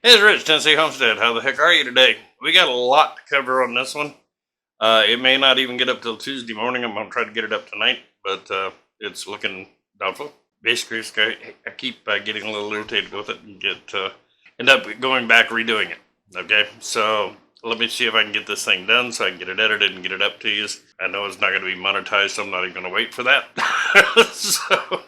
Hey, it's Rich, Tennessee Homestead. How the heck are you today? We got a lot to cover on this one. It may not even get up till Tuesday morning. I'm going to try to get it up tonight, but it's looking doubtful. Basically, I keep getting a little irritated with it and end up going back redoing it. Okay, so let me see if I can get this thing done so I can get it edited and get it up to you. I know it's not going to be monetized, so I'm not even going to wait for that. So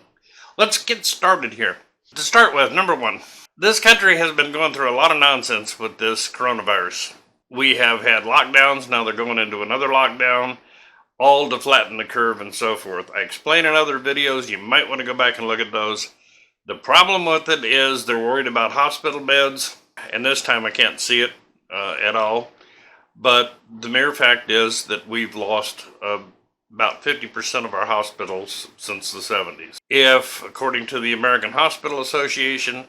let's get started here. To start with, number one. This country has been going through a lot of nonsense with this coronavirus. We have had lockdowns, now they're going into another lockdown, all to flatten the curve and so forth. I explain in other videos, you might want to go back and look at those. The problem with it is they're worried about hospital beds, and this time I can't see it at all. But the mere fact is that we've lost about 50% of our hospitals since the 70s. If, according to the American Hospital Association,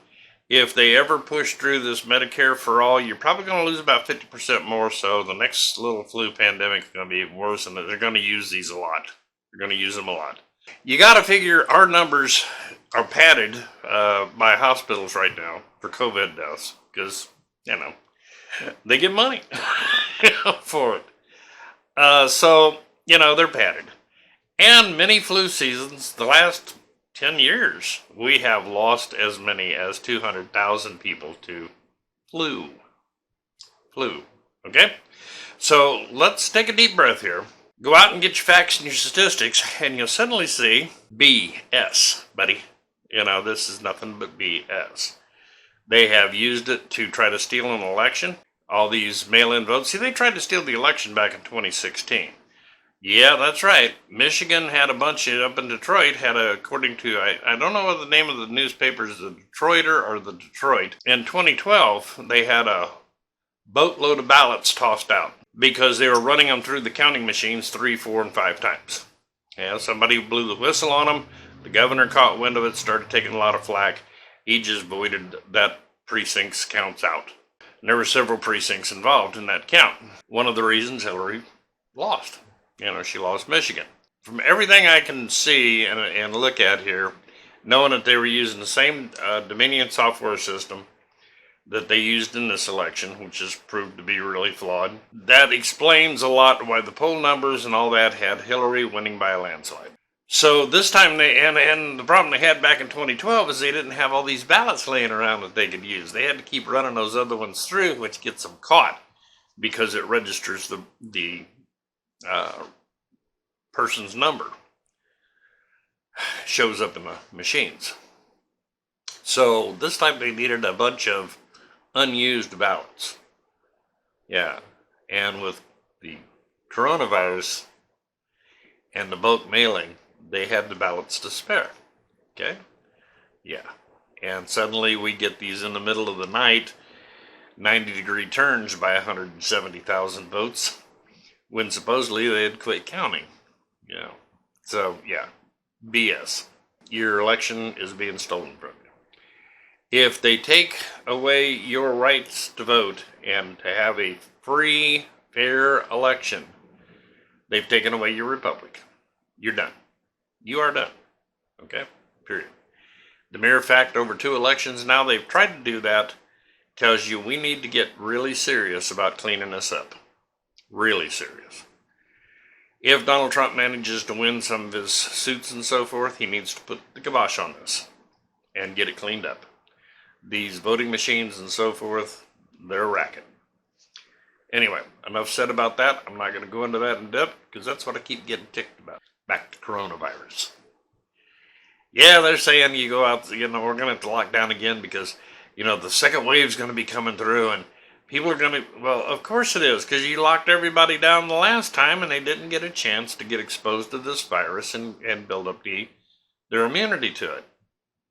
if they ever push through this Medicare for all, you're probably going to lose about 50% more. So the next little flu pandemic is going to be worse, and they're going to use these a lot. They're going to use them a lot. You got to figure our numbers are padded by hospitals right now for COVID deaths because, they get money for it. So, they're padded. And many flu seasons, the last 10 years, we have lost as many as 200,000 people to flu. Okay? So let's take a deep breath here. Go out and get your facts and your statistics, and you'll suddenly see BS, buddy. This is nothing but BS. They have used it to try to steal an election. All these mail-in votes. See, they tried to steal the election back in 2016. Yeah, that's right. Michigan had a bunch up in Detroit, according to, I don't know what the name of the newspaper is, the Detroiter or the Detroit. In 2012, they had a boatload of ballots tossed out because they were running them through the counting machines 3, 4, and 5 times. Yeah, somebody blew the whistle on them. The governor caught wind of it, started taking a lot of flack. He just voided that precinct's counts out. And there were several precincts involved in that count. One of the reasons Hillary lost. She lost Michigan. From everything I can see and look at here, knowing that they were using the same Dominion software system that they used in this election, which has proved to be really flawed, that explains a lot why the poll numbers and all that had Hillary winning by a landslide. So this time, and the problem they had back in 2012 is they didn't have all these ballots laying around that they could use. They had to keep running those other ones through, which gets them caught because it registers the person's number, shows up in the machines. So this time they needed a bunch of unused ballots. Yeah, and with the coronavirus and the bulk mailing, they had the ballots to spare. Okay? Yeah. And suddenly we get these in the middle of the night, 90-degree turns by 170,000 votes, when supposedly they had quit counting. So, BS. Your election is being stolen from you. If they take away your rights to vote and to have a free, fair election, they've taken away your republic. You're done. You are done. Okay? Period. The mere fact over 2 elections now they've tried to do that tells you we need to get really serious about cleaning this up. Really serious. If Donald Trump manages to win some of his suits and so forth, he needs to put the kibosh on this and get it cleaned up. These voting machines and so forth, they're a racket. Anyway, enough said about that. I'm not going to go into that in depth because that's what I keep getting ticked about. Back to coronavirus. Yeah, they're saying you go out, we're going to have to lock down again because, the second wave is going to be coming through and people are going to, well, of course it is, because you locked everybody down the last time and they didn't get a chance to get exposed to this virus and build up their immunity to it.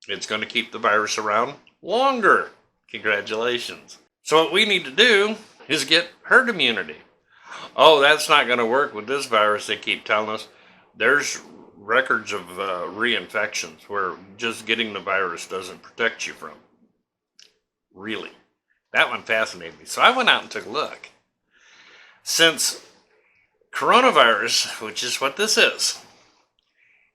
It's going to keep the virus around longer. Congratulations. So what we need to do is get herd immunity. Oh, that's not going to work with this virus, they keep telling us. There's records of reinfections where just getting the virus doesn't protect you from. Really. That one fascinated me. So I went out and took a look. Since coronavirus, which is what this is,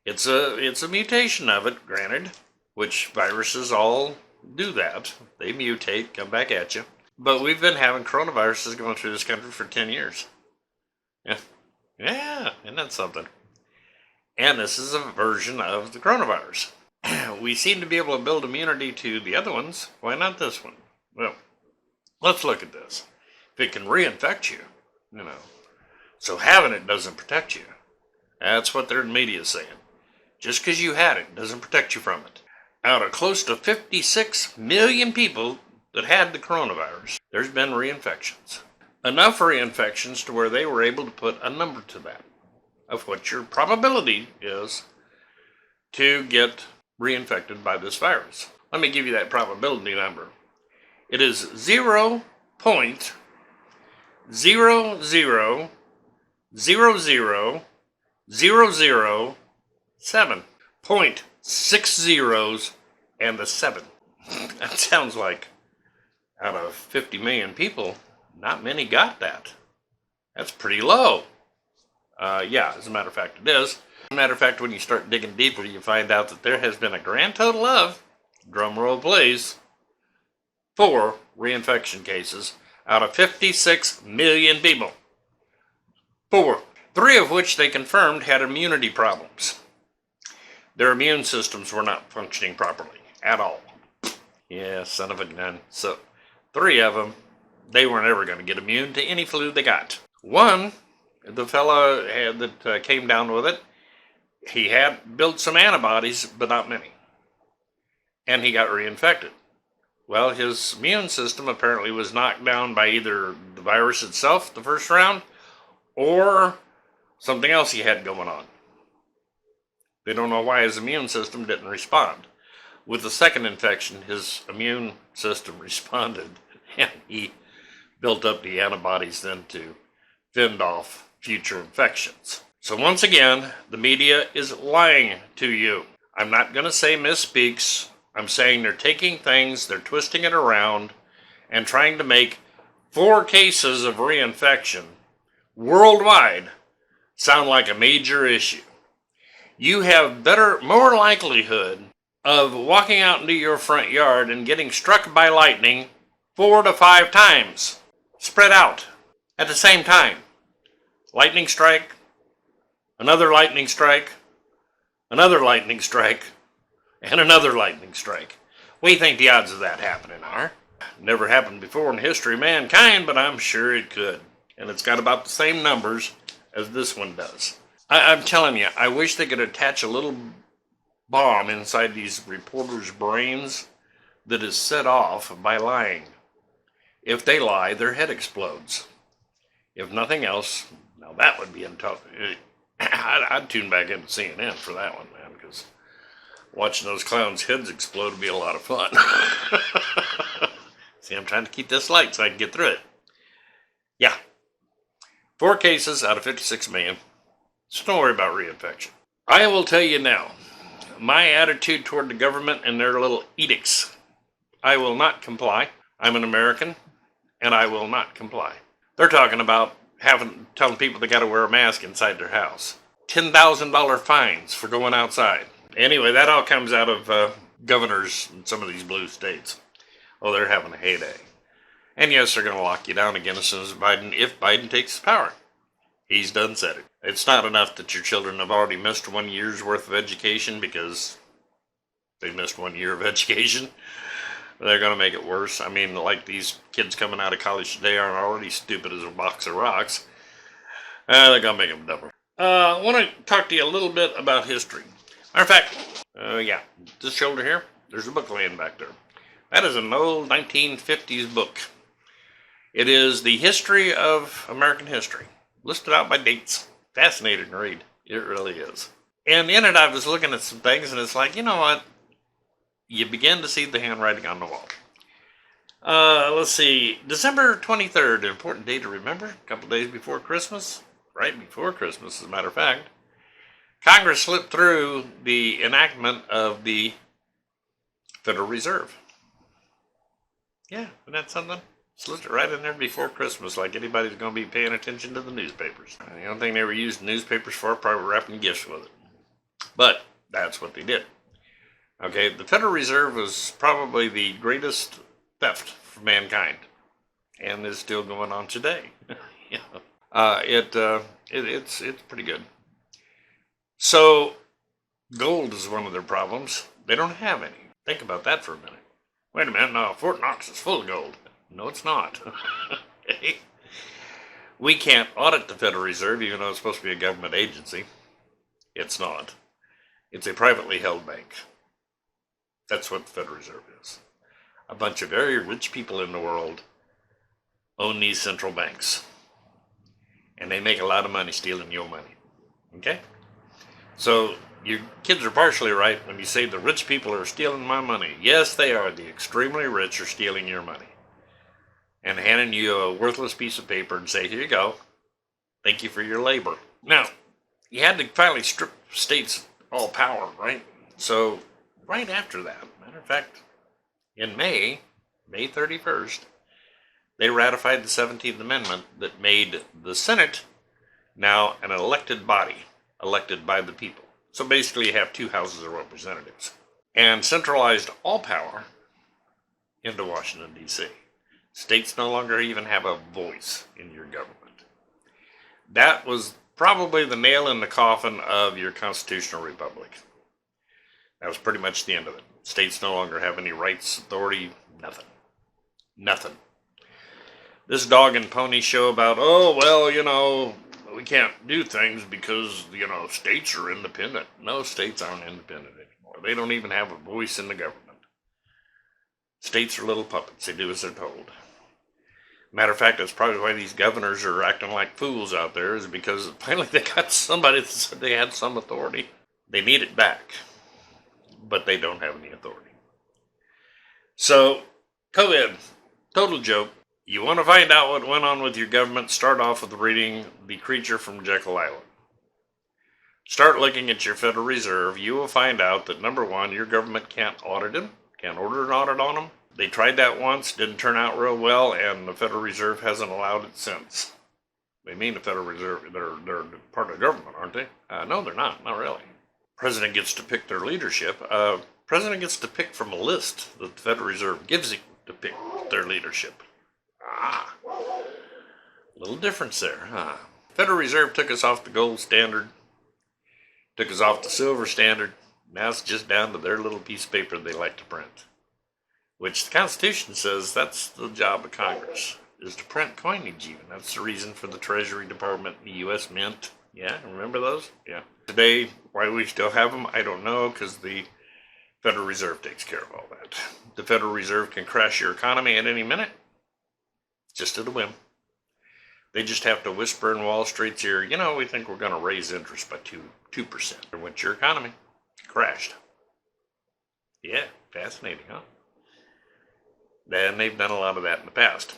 it's a mutation of it, granted, which viruses all do that. They mutate, come back at you. But we've been having coronaviruses going through this country for 10 years. Yeah. Yeah, isn't that something? And this is a version of the coronavirus. We seem to be able to build immunity to the other ones. Why not this one? Well, let's look at this. If it can reinfect you, so having it doesn't protect you. That's what their media is saying. Just because you had it doesn't protect you from it. Out of close to 56 million people that had the coronavirus, there's been reinfections. Enough reinfections to where they were able to put a number to that, of what your probability is to get reinfected by this virus. Let me give you that probability number. It is 0.0000007. 0.6 zeros and a 7. That sounds like out of 50 million people, not many got that. That's pretty low. Yeah, as a matter of fact, it is. As a matter of fact, when you start digging deeper, you find out that there has been a grand total of, drum roll please, 4 reinfection cases out of 56 million people. 4. 3 of which they confirmed had immunity problems. Their immune systems were not functioning properly at all. Yeah, son of a gun. So, 3 of them, they weren't ever going to get immune to any flu they got. 1, the fella that came down with it, he had built some antibodies, but not many. And he got reinfected. Well, his immune system apparently was knocked down by either the virus itself, the first round, or something else he had going on. They don't know why his immune system didn't respond. With the second infection, his immune system responded, and he built up the antibodies then to fend off future infections. So once again, the media is lying to you. I'm not going to say misspeaks. I'm saying they're taking things, they're twisting it around, and trying to make 4 cases of reinfection worldwide sound like a major issue. You have more likelihood of walking out into your front yard and getting struck by lightning 4 to 5 times, spread out at the same time. Lightning strike, another lightning strike, another lightning strike, and another lightning strike. What do you think the odds of that happening are? Never happened before in the history of mankind, but I'm sure it could. And it's got about the same numbers as this one does. I'm telling you, I wish they could attach a little bomb inside these reporters' brains that is set off by lying. If they lie, their head explodes. If nothing else, now that would be intelligent. I'd tune back into CNN for that one, man, because watching those clowns' heads explode would be a lot of fun. See, I'm trying to keep this light so I can get through it. Yeah. 4 cases out of 56 million. So don't worry about reinfection. I will tell you now, my attitude toward the government and their little edicts. I will not comply. I'm an American, and I will not comply. They're talking about telling people they got to wear a mask inside their house. $10,000 fines for going outside. Anyway, that all comes out of governors in some of these blue states. Oh, they're having a heyday. And yes, they're going to lock you down again as soon as if Biden takes power. He's done said it. It's not enough that your children have already missed 1 year's worth of education because they missed 1 year of education. They're going to make it worse. I mean, like these kids coming out of college today aren't already stupid as a box of rocks. They're going to make them dumber. I want to talk to you a little bit about history. Matter of fact, yeah, this shoulder here, there's a book laying back there. That is an old 1950s book. It is the history of American history, listed out by dates. Fascinating read. It really is. And in it, I was looking at some things, and it's like, you know what? You begin to see the handwriting on the wall. Let's see. December 23rd, an important day to remember. A couple days before Christmas. Right before Christmas, as a matter of fact. Congress slipped through the enactment of the Federal Reserve. Yeah, isn't that something? Slipped it right in there before Christmas, like anybody's going to be paying attention to the newspapers. The only thing they ever used newspapers for, probably wrapping gifts with it. But that's what they did. Okay, the Federal Reserve was probably the greatest theft for mankind, and is still going on today. Yeah. It's pretty good. So gold is one of their problems. They don't have any. Think about that for a minute. Wait a minute, no, Fort Knox is full of gold. No, it's not. We can't audit the Federal Reserve, even though it's supposed to be a government agency. It's not. It's a privately held bank. That's what the Federal Reserve is. A bunch of very rich people in the world own these central banks. And they make a lot of money stealing your money. Okay? So your kids are partially right when you say the rich people are stealing my money. Yes, they are. The extremely rich are stealing your money and handing you a worthless piece of paper and say, here you go. Thank you for your labor. Now, you had to finally strip states all power, right? So right after that, matter of fact, in May 31st, they ratified the 17th Amendment that made the Senate now an elected body, elected by the people. So basically you have two houses of representatives, and centralized all power into Washington, D.C. States no longer even have a voice in your government. That was probably the nail in the coffin of your constitutional republic. That was pretty much the end of it. States no longer have any rights, authority, nothing. Nothing. This dog and pony show about, oh, well, we can't do things because, states are independent. No, states aren't independent anymore. They don't even have a voice in the government. States are little puppets. They do as they're told. Matter of fact, that's probably why these governors are acting like fools out there, is because finally they got somebody that said they had some authority. They need it back, but they don't have any authority. So, COVID, total joke. You want to find out what went on with your government, start off with reading The Creature from Jekyll Island. Start looking at your Federal Reserve. You will find out that, number one, your government can't audit them, can't order an audit on them. They tried that once, didn't turn out real well, and the Federal Reserve hasn't allowed it since. They mean the Federal Reserve, they're part of the government, aren't they? No, they're not really. President gets to pick their leadership. President gets to pick from a list that the Federal Reserve gives him to pick their leadership. Little difference there, huh? Federal Reserve took us off the gold standard, took us off the silver standard. Now it's just down to their little piece of paper they like to print, which the Constitution says that's the job of Congress, is to print coinage even. That's the reason for the Treasury Department, the U.S. Mint. Yeah, remember those? Yeah. Today, why we still have them, I don't know, because the Federal Reserve takes care of all that. The Federal Reserve can crash your economy at any minute, just at a whim. They just have to whisper in Wall Street's ear, we think we're going to raise interest by 2%. Or went your economy. Crashed. Yeah, fascinating, huh? And they've done a lot of that in the past.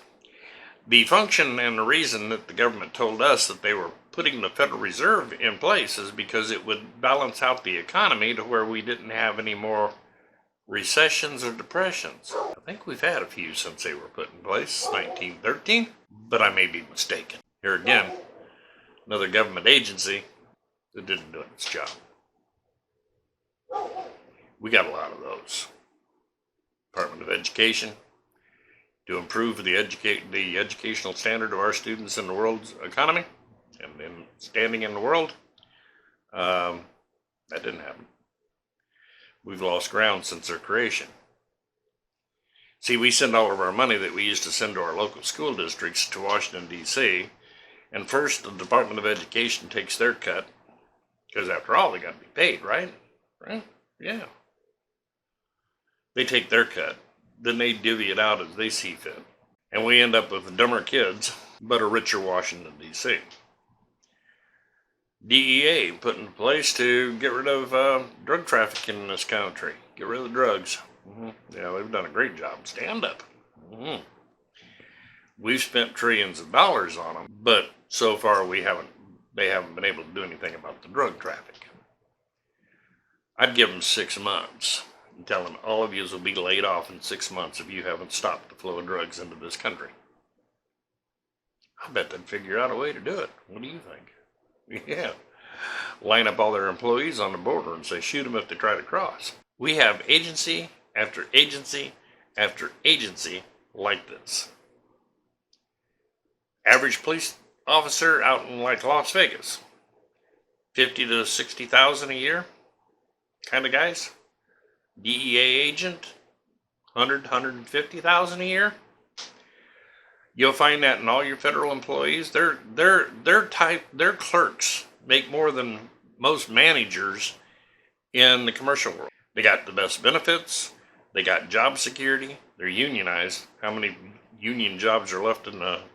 The function and the reason that the government told us that they were putting the Federal Reserve in place is because it would balance out the economy to where we didn't have any more recessions or depressions. I think we've had a few since they were put in place, 1913, but I may be mistaken. Here again, another government agency that didn't do its job. We got a lot of those. Department of Education, to improve the educational standard of our students in the world's economy and in standing in the world. That didn't happen. We've lost ground since their creation. See, we send all of our money that we used to send to our local school districts to Washington, D.C., and first the Department of Education takes their cut, because after all, they got to be paid, right? Right? Yeah. They take their cut, then they divvy it out as they see fit, and we end up with dumber kids, but a richer Washington, D.C. DEA put in place to get rid of drug trafficking in this country. Get rid of the drugs. Yeah, they've done a great job. Stand up. We've spent trillions of dollars on them, but so far they haven't been able to do anything about the drug traffic. I'd give them 6 months and tell them all of you will be laid off in 6 months if you haven't stopped the flow of drugs into this country. I bet they'd figure out a way to do it. What do you think? Yeah. Line up all their employees on the border and say, shoot them if they try to cross. We have agency after agency after agency like this. Average police officer out in like Las Vegas, 50 to 60,000 a year kind of guys. DEA agent, 150,000 a year. You'll find that in all your federal employees. Their clerks make more than most managers in the commercial world. They got the best benefits. They got job security. They're unionized. How many union jobs are left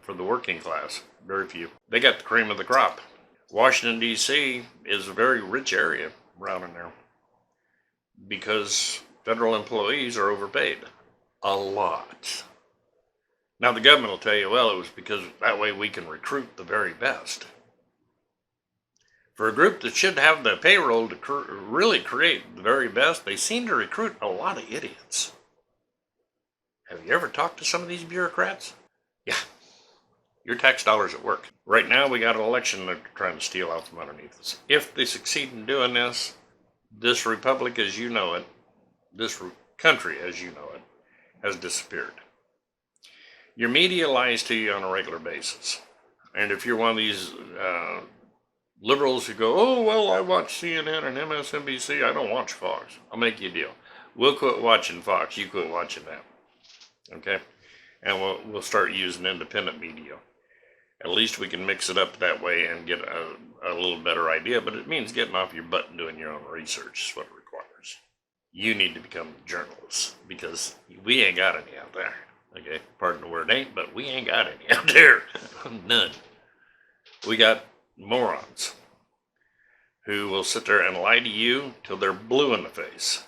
for the working class? Very few. They got the cream of the crop. Washington, D.C. is a very rich area around in there because federal employees are overpaid a lot. Now, the government will tell you, well, it was because that way we can recruit the very best. For a group that should have the payroll to really create the very best, they seem to recruit a lot of idiots. Have you ever talked to some of these bureaucrats? Yeah, your tax dollars at work. Right now, we got an election they're trying to steal out from underneath us. If they succeed in doing this, this republic as you know it, this country as you know it, has disappeared. Your media lies to you on a regular basis. And if you're one of these liberals who go, oh, well, I watch CNN and MSNBC, I don't watch Fox. I'll make you a deal. We'll quit watching Fox, you quit watching that. Okay? And we'll start using independent media. At least we can mix it up that way and get a little better idea, but it means getting off your butt and doing your own research is what it requires. You need to become journalists because we ain't got any out there. Okay, pardon the word ain't, but we ain't got any out there. None. We got morons who will sit there and lie to you till they're blue in the face.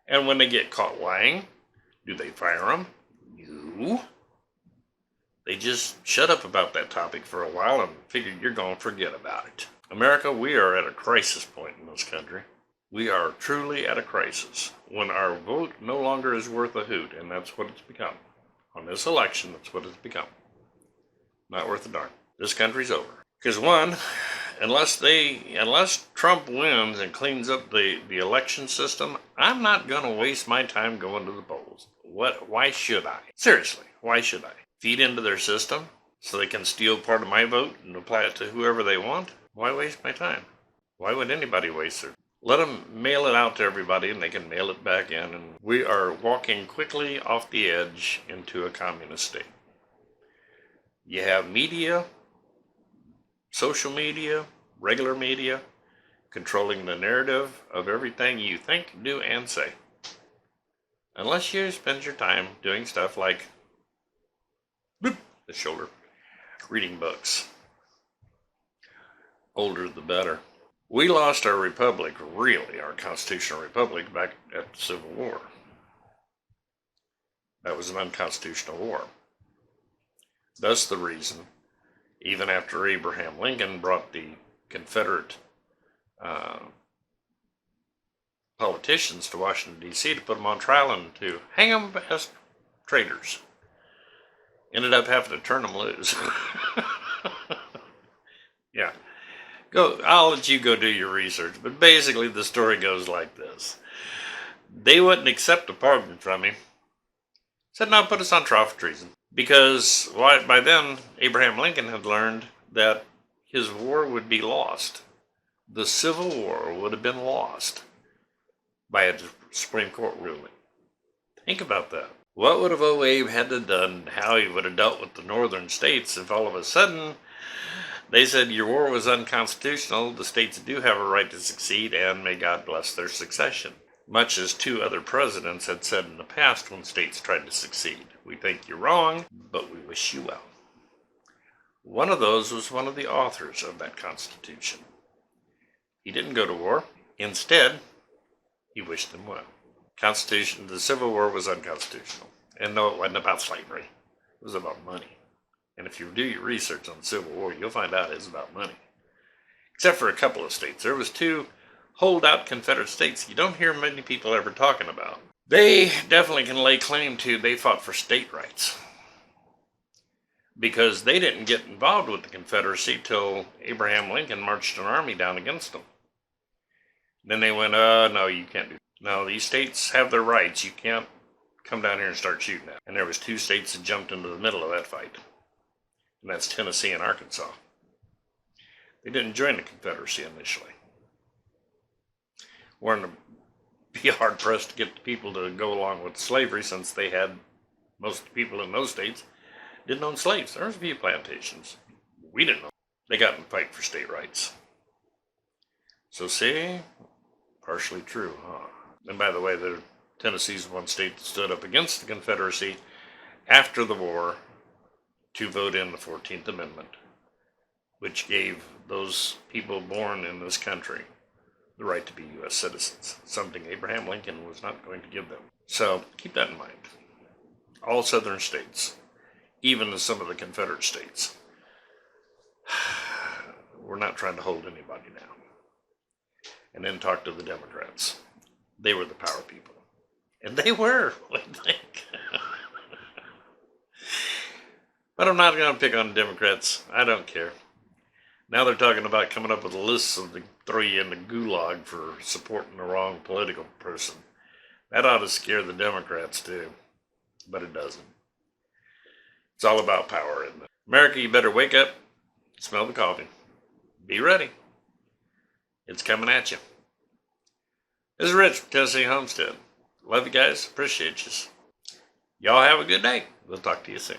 And when they get caught lying, do they fire them? No. They just shut up about that topic for a while and figure you're going to forget about it. America, we are at a crisis point in this country. We are truly at a crisis when our vote no longer is worth a hoot, and that's what it's become. On this election, that's what it's become. Not worth a darn. This country's over. Because one, unless Trump wins and cleans up the election system, I'm not going to waste my time going to the polls. Why should I? Seriously, why should I? Feed into their system so they can steal part of my vote and apply it to whoever they want? Why waste my time? Why would anybody waste their time? Let them mail it out to everybody and they can mail it back in. And we are walking quickly off the edge into a communist state. You have media, social media, regular media, controlling the narrative of everything you think, do, and say. Unless you spend your time doing stuff like boop, the shoulder, reading books. Older the better. We lost our republic, really, our constitutional republic, back at the Civil War. That was an unconstitutional war. That's the reason, even after Abraham Lincoln brought the Confederate politicians to Washington, D.C. to put them on trial and to hang them as traitors, ended up having to turn them loose. Yeah. I'll let you go do your research, but basically the story goes like this. They wouldn't accept a pardon from him. Said, no, put us on trial for treason. Because by then, Abraham Lincoln had learned that his war would be lost. The Civil War would have been lost by a Supreme Court ruling. Think about that. What would have Abe had to done, how he would have dealt with the northern states if all of a sudden they said your war was unconstitutional, the states do have a right to succeed, and may God bless their succession. Much as 2 other presidents had said in the past when states tried to succeed. We think you're wrong, but we wish you well. One of those was one of the authors of that Constitution. He didn't go to war. Instead, he wished them well. The Civil War was unconstitutional. And no, it wasn't about slavery. It was about money. And if you do your research on the Civil War, you'll find out it's about money. Except for a couple of states. There was 2 holdout Confederate states you don't hear many people ever talking about. They definitely can lay claim to they fought for state rights. Because they didn't get involved with the Confederacy till Abraham Lincoln marched an army down against them. Then they went, no, you can't do that. Now, these states have their rights. You can't come down here and start shooting at them. And there was 2 states that jumped into the middle of that fight. And that's Tennessee and Arkansas. They didn't join the Confederacy initially. We're going to be hard pressed to get the people to go along with slavery, since they had, most people in those states didn't own slaves. There was a few plantations. We didn't know. They got in the fight for state rights. So see, partially true, huh? And by the way, Tennessee's one state that stood up against the Confederacy after the war to vote in the 14th Amendment, which gave those people born in this country the right to be U.S. citizens, something Abraham Lincoln was not going to give them. So keep that in mind. All southern states, even some of the Confederate states, we're not trying to hold anybody now. And then talk to the Democrats. They were the power people. And they were, I think. But I'm not going to pick on Democrats. I don't care. Now they're talking about coming up with a list of the 3 in the gulag for supporting the wrong political person. That ought to scare the Democrats too. But it doesn't. It's all about power, isn't it? America, you better wake up, smell the coffee. Be ready. It's coming at you. This is Rich from Tennessee Homestead. Love you guys. Appreciate you. Y'all have a good day. We'll talk to you soon.